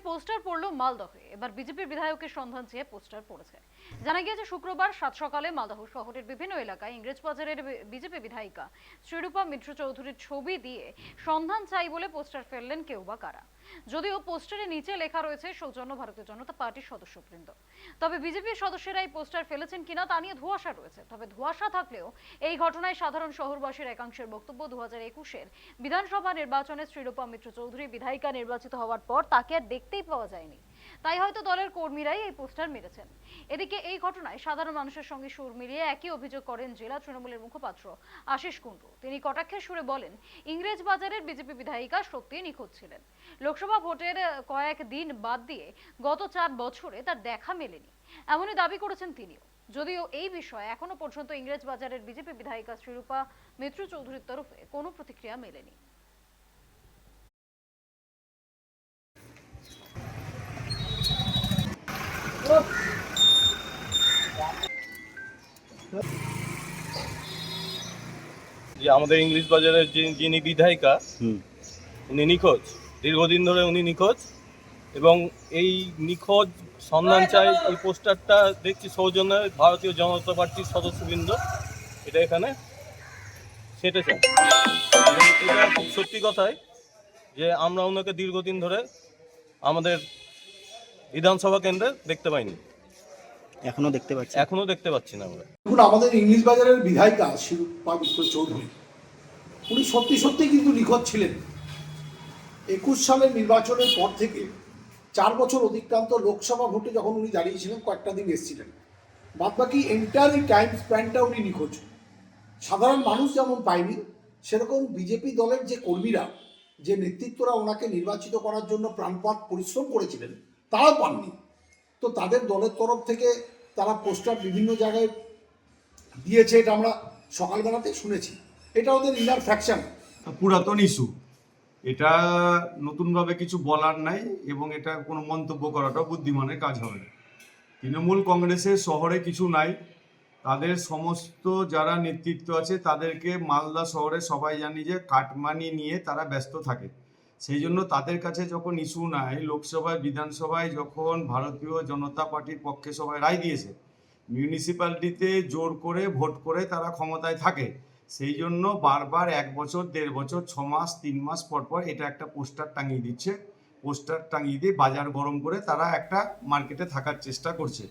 Poster পড়লো মালদহে। এবার বিজেপির বিধায়কের সন্ধান চেয়ে পোস্টার পড়েছে। জানা গিয়েছে শুক্রবার সাত সকালে মালদহ শহরের বিভিন্ন এলাকায় ইংরেজবাজারের বিজেপি বিধায়িকা শ্রীরূপা মিত্র চৌধুরীর ছবি দিয়ে সন্ধান চাই বলে পোস্টার ফেললেন কেউ বা কারা। যদিও পোস্টারের নিচে লেখা রয়েছে সৌজন্য ভারতীয় জনতা পার্টির সদস্যবৃন্দ, তবে বিজেপির সদস্যরা এই পোস্টার ফেলেছেন কিনা তা নিয়ে ধোঁয়াশা রয়েছে। তবে ধোঁয়াশা থাকলেও এই ঘটনায় সাধারণ শহরবাসীর একাংশের বক্তব্য, 2021-এর বিধানসভা নির্বাচনে শ্রীরূপা মিত্র চৌধুরী বিধায়িকা নির্বাচিত হওয়ার পর তাকে আর দেখতেই পাওয়া যায়নি, তাই হয়তো দলের কর্মীরাই এই পোস্টার মেরেছেন। এদিকে এই ঘটনায় সাধারণ মানুষের সঙ্গে সুর মিলিয়ে একই অভিযোগ করেন জেলা তৃণমূলের মুখপাত্র আশিস কুণ্ডু। তিনি কটাক্ষের সুরে বলেন, ইংরেজবাজারের বিজেপি বিধায়িকা সত্যিই নিখোঁজ ছিলেন। লোকসভা ভোটের কয়েক দিন বাদ দিয়ে গত 4 বছরে তার দেখা মেলেনি, এমনই দাবি করেছেন তিনিও। যদিও এই বিষয়ে এখনো পর্যন্ত ইংরেজবাজারের বিজেপি বিধায়িকা শ্রীরূপা মিত্র চৌধুরীর তরফে কোনো প্রতিক্রিয়া মেলেনি। যে আমাদের ইংলিশ বাজারের যিনি বিধায়িকা উনি নিখোঁজ, দীর্ঘদিন ধরে উনি নিখোঁজ। এবং এই নিখোঁজ সন্ধান চাই এই পোস্টারটা দেখছি সৌজন্যে ভারতীয় জনতা পার্টির সদস্যবৃন্দ এটা এখানে সেটেছে। এটা খুব সত্যি কথাই যে আমরা ওনাকে দীর্ঘদিন ধরে আমাদের বিধানসভা কেন্দ্রে দেখতে পাইনি, এখনো দেখতে পাচ্ছি না আমরা। দেখুন, আমাদের ইংলিশ বাজারের বিধায়িকা শ্রীরূপা মিত্র চৌধুরী উনি সত্যি কিন্তু নিখোঁজ ছিলেন। 21 সালের নির্বাচনের পর থেকে 4 বছর অতিক্রান্ত লোকসভা ভোটে যখন উনি দাঁড়িয়েছিলেন কয়েকটা দিন এসেছিলেন, বাদবাকি এন্টায়ার টাইম স্প্যানটা উনি নিখোঁজ। সাধারণ মানুষ যেমন পায়নি, সেরকম বিজেপি দলের যে কর্মীরা, যে নেতৃত্বরা ওনাকে নির্বাচিত করার জন্য প্রাণপাত পরিশ্রম করেছিলেন তারাও পাননি। তো তাদের দলের তরফ থেকে তারা পোস্টার বিভিন্ন জায়গায় দিয়েছে, এটা আমরা সকালবেলাতেই শুনেছি। এটা ওদের ইনার ফ্যাকশন, পুরাতন ইস্যু, এটা নতুনভাবে কিছু বলার নাই এবং এটা কোনো মন্তব্য করাটাও বুদ্ধিমানের কাজ হবে না। তৃণমূল কংগ্রেসের শহরে কিছু নাই, তাদের সমস্ত যারা নেতৃত্ব আছে তাদেরকে মালদা শহরে সবাই জানি যে কাটমানি নিয়ে তারা ব্যস্ত থাকে। সেই জন্য তাদের কাছে যখন ইস্যু নাই, লোকসভায় বিধানসভায় যখন ভারতীয় জনতা পার্টির পক্ষে সবাই রায় দিয়েছে, মিউনিসিপ্যালিটিতে জোর করে ভোট করে তারা ক্ষমতায় থাকে, সেই জন্য বারবার 1 বছর 1.5 বছর 6 মাস 3 মাস পর এটা একটা পোস্টার টাঙিয়ে দিচ্ছে। পোস্টার টাঙিয়ে দিয়ে বাজার গরম করে তারা একটা মার্কেটে থাকার চেষ্টা করছে।